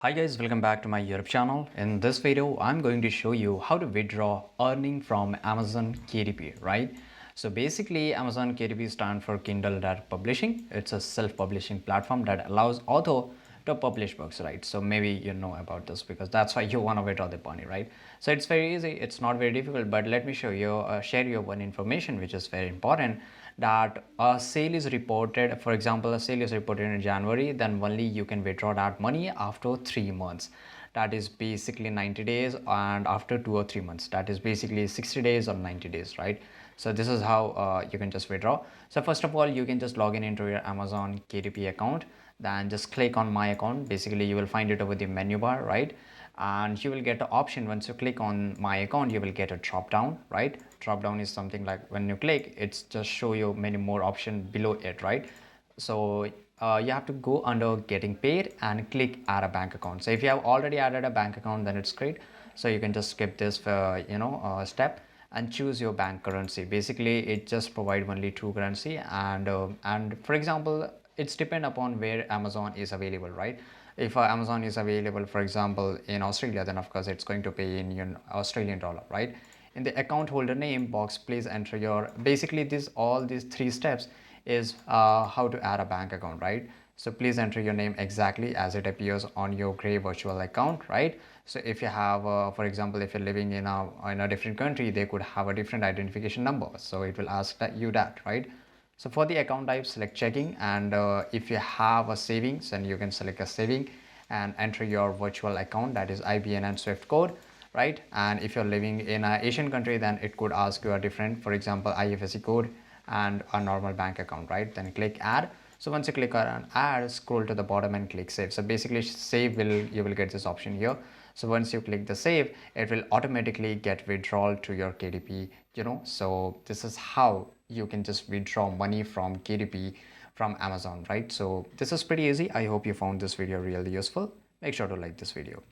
Hi guys, welcome back to my YouTube channel. In this video, I'm going to show you how to withdraw earning from Amazon KDP, right? So basically, Amazon KDP stands for Kindle Direct Publishing. It's a self-publishing platform that allows author to publish books, right? So maybe you know about this because that's why you want to withdraw the money, right? So it's very easy. It's not very difficult, but let me show you, share you one information which is very important, that a sale is reported. For example, a sale is reported in January, then only you can withdraw that money after 3 months. That is basically 90 days, and after 2 or 3 months, that is basically 60 days or 90 days, right? So this is how you can just withdraw. So first of all, you can just log in into your Amazon KDP account, then just click on my account. Basically you will find it over the menu bar, right? And you will get an option. Once you click on my account, you will get a drop down, right? Drop down is something like when you click, it's just show you many more options below it, right? So you have to go under getting paid and click add a bank account. So if you have already added a bank account, then it's great. So you can just skip this step and choose your bank currency. Basically it just provide only two currency, and for example, it's depend upon where Amazon is available, right? If Amazon is available, for example, in Australia, then of course it's going to pay in Australian dollar, right? In the account holder name box, please enter your, basically this all these three steps is how to add a bank account, right? So please enter your name exactly as it appears on your gray virtual account, right? So if you have for example, if you're living in a different country, they could have a different identification number, so it will ask that, right? So for the account type, select checking, and if you have a savings, then you can select a saving and enter your virtual account, that is IBAN and SWIFT code, right? And if you're living in an Asian country, then it could ask you a different, for example, IFSC code and a normal bank account, right? Then click add. So once you click on add, scroll to the bottom and click save. So basically save you will get this option here. So once you click the save, it will automatically get withdrawal to your KDP, so this is how you can just withdraw money from KDP from Amazon, right? So this is pretty easy. I hope you found this video really useful. Make sure to like this video.